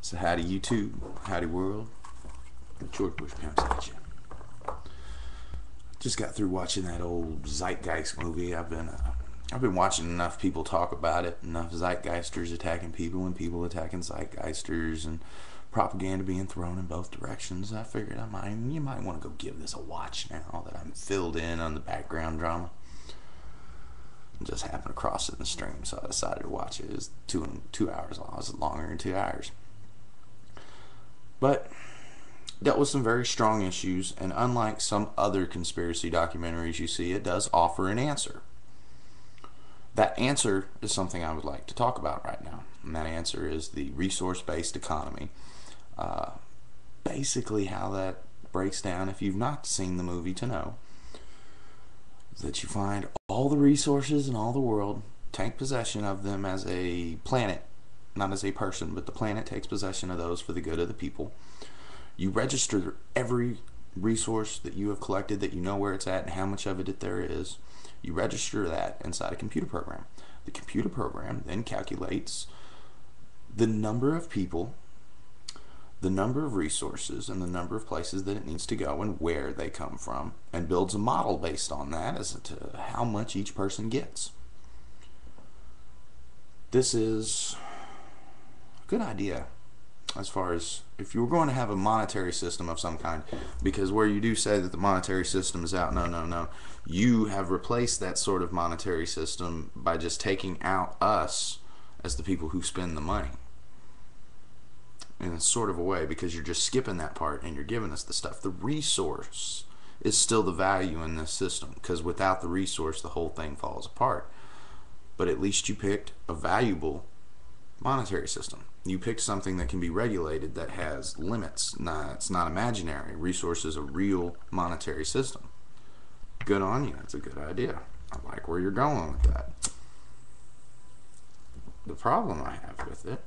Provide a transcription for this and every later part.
So howdy YouTube, howdy world. George Bush pimps at you. Just got through watching that old Zeitgeist movie. I've been watching enough people talk about it, enough Zeitgeisters attacking people and people attacking Zeitgeisters, and propaganda being thrown in both directions. I figured you might want to go give this a watch now that I'm filled in on the background drama. I just happened across it in the stream, so I decided to watch it. It was 2 hours long. It was longer than 2 hours. But dealt with some very strong issues, and unlike some other conspiracy documentaries you see, it does offer an answer. That answer is something I would like to talk about right now, and that answer is the resource-based economy. Basically how that breaks down, if you've not seen the movie to know, is that you find all the resources in all the world, take possession of them as a planet, not as a person, but the planet takes possession of those for the good of the people. You register every resource that you have collected, that you know where it's at and how much of it there is. You register that inside a computer program. The computer program then calculates the number of people, the number of resources, and the number of places that it needs to go and where they come from, and builds a model based on that as to how much each person gets. This is a good idea as far as if you were going to have a monetary system of some kind, because where you do say that the monetary system is out, no, you have replaced that sort of monetary system by just taking out us as the people who spend the money in a sort of a way, because you're just skipping that part and you're giving us the stuff. The resource is still the value in this system, because without the resource the whole thing falls apart. But at least you picked a valuable monetary system. You picked something that can be regulated, that has limits. It's not imaginary. Resource is a real monetary system. Good on you. That's a good idea. I like where you're going with that. The problem I have with it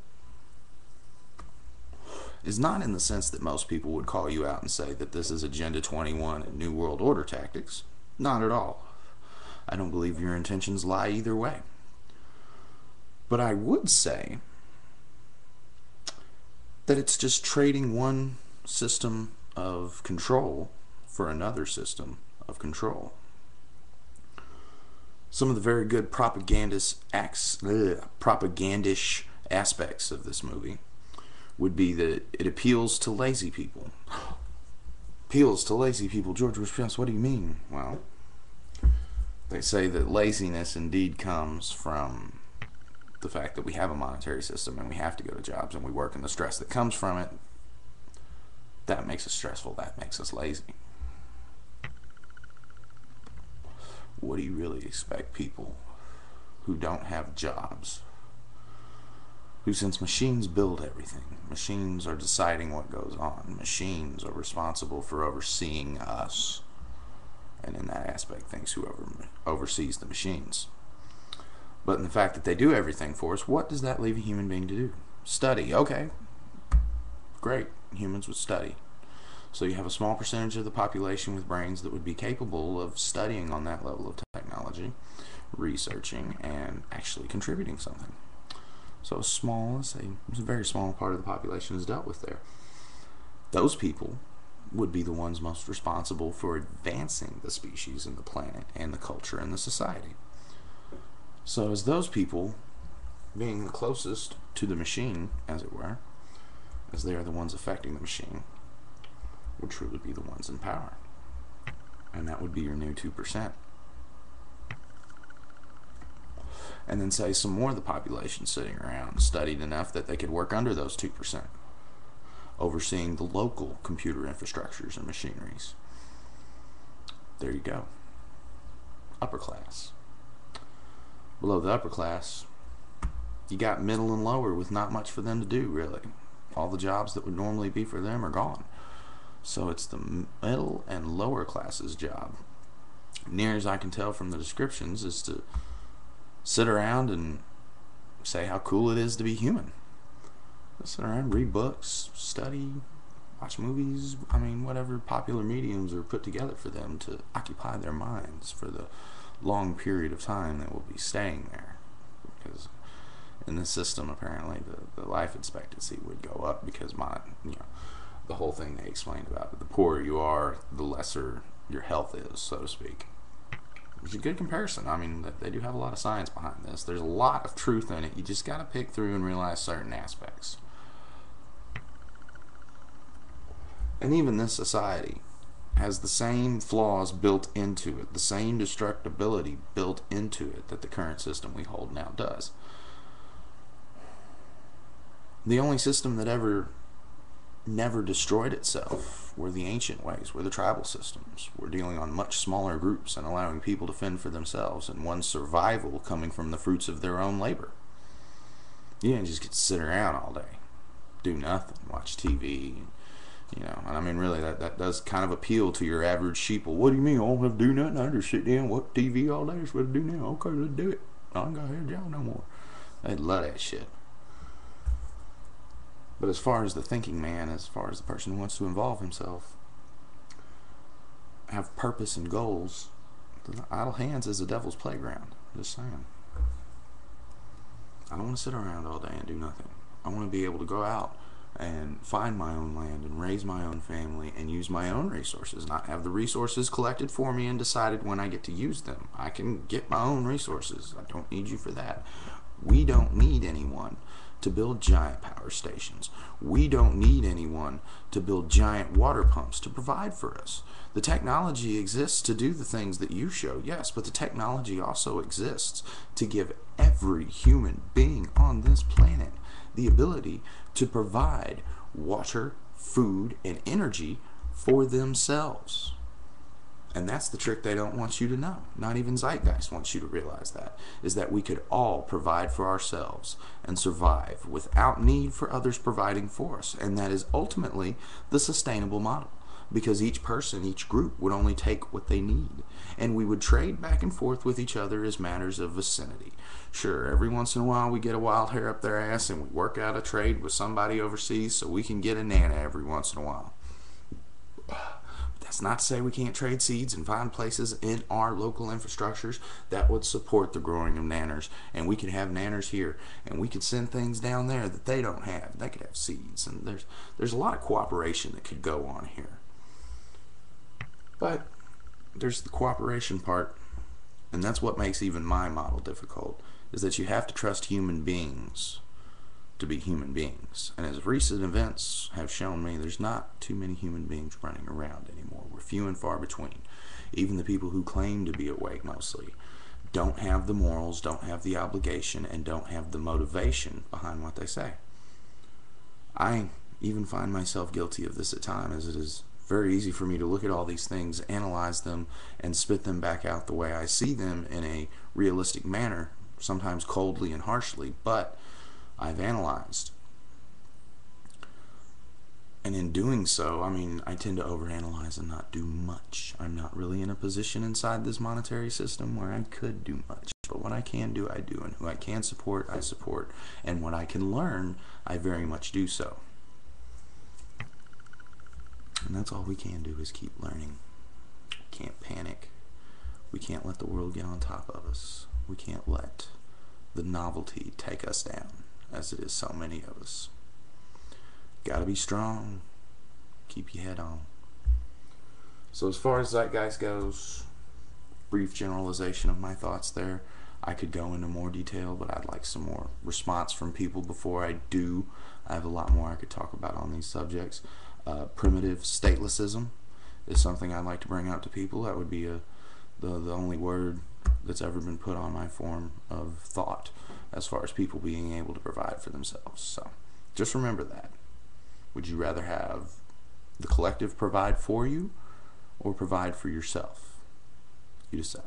is not in the sense that most people would call you out and say that this is Agenda 21 and New World Order tactics. Not at all. I don't believe your intentions lie either way. But I would say that it's just trading one system of control for another system of control. Some of the very good propagandish aspects of this movie would be that it appeals to lazy people. Appeals to lazy people. George Bush, what do you mean? Well, they say that laziness indeed comes from the fact that we have a monetary system and we have to go to jobs and we work, and the stress that comes from it, that makes us stressful, that makes us lazy. What do you really expect people who don't have jobs, who, since machines build everything, machines are deciding what goes on, machines are responsible for overseeing us, and in that aspect thinks whoever oversees the machines. But in the fact that they do everything for us, what does that leave a human being to do? Study. Okay, great. Humans would study. So you have a small percentage of the population with brains that would be capable of studying on that level of technology, researching, and actually contributing something. So a very small part of the population is dealt with there. Those people would be the ones most responsible for advancing the species and the planet and the culture and the society. So as those people, being the closest to the machine, as it were, as they are the ones affecting the machine, would truly be the ones in power. And that would be your new 2%. And then say some more of the population sitting around studied enough that they could work under those 2%, overseeing the local computer infrastructures and machineries. There you go. Upper class. Below the upper class, you got middle and lower with not much for them to do, really. All the jobs that would normally be for them are gone. So it's the middle and lower classes' job, near as I can tell from the descriptions, is to sit around and say how cool it is to be human. Just sit around, read books, study, watch movies, whatever popular mediums are put together for them to occupy their minds for the long period of time that will be staying there. Because in the system, apparently the life expectancy would go up because the whole thing they explained about it. The poorer you are, the lesser your health is, so to speak. It's a good comparison. I mean, they do have a lot of science behind this. There's a lot of truth in it. You just got to pick through and realize certain aspects. And even this society has the same flaws built into it, the same destructibility built into it that the current system we hold now does. The only system that never destroyed itself were the ancient ways, were the tribal systems. We're dealing on much smaller groups and allowing people to fend for themselves, and one's survival coming from the fruits of their own labor. You didn't just get to sit around all day, do nothing, watch TV, and I mean, really, that does kind of appeal to your average sheeple. What do you mean, I don't have to do nothing? I just sit down, watch TV all day. That's what I do now. Okay, let's do it. I ain't got to have a job no more. They'd love that shit. But as far as the thinking man, as far as the person who wants to involve himself, have purpose and goals, the idle hands is the devil's playground. Just saying. I don't want to sit around all day and do nothing. I want to be able to go out and find my own land and raise my own family and use my own resources, not have the resources collected for me and decided when I get to use them. I can get my own resources. I don't need you for that. We don't need anyone to build giant power stations. We don't need anyone to build giant water pumps to provide for us. The technology exists to do the things that you show, yes, but the technology also exists to give every human being on this planet the ability to provide water, food, and energy for themselves. And that's the trick they don't want you to know. Not even Zeitgeist wants you to realize that. Is that we could all provide for ourselves and survive without need for others providing for us. And that is ultimately the sustainable model. Because each person, each group would only take what they need. And we would trade back and forth with each other as matters of vicinity. Sure, every once in a while we get a wild hair up their ass and we work out a trade with somebody overseas so we can get a nana every once in a while. That's not to say we can't trade seeds and find places in our local infrastructures that would support the growing of nanners, and we could have nanners here, and we could send things down there that they don't have. They could have seeds, and there's a lot of cooperation that could go on here. But there's the cooperation part, and that's what makes even my model difficult, is that you have to trust human beings to be human beings. And as recent events have shown me, there's not too many human beings running around anymore. We're few and far between. Even the people who claim to be awake mostly don't have the morals, don't have the obligation, and don't have the motivation behind what they say. I even find myself guilty of this at times, as it is very easy for me to look at all these things, analyze them, and spit them back out the way I see them in a realistic manner, sometimes coldly and harshly, but I've analyzed. And in doing so, I mean, I tend to overanalyze and not do much. I'm not really in a position inside this monetary system where I could do much. But what I can do, I do. And who I can support, I support. And what I can learn, I very much do so. And that's all we can do is keep learning. We can't panic. We can't let the world get on top of us. We can't let the novelty take us down, as it is so many of us. Gotta be strong. Keep your head on. So as far as Zeitgeist goes, brief generalization of my thoughts there. I could go into more detail, but I'd like some more response from people before I do. I have a lot more I could talk about on these subjects. Primitive statelessism is something I'd like to bring out to people. That would be the only word that's ever been put on my form of thought as far as people being able to provide for themselves. So just remember that. Would you rather have the collective provide for you or provide for yourself? You decide.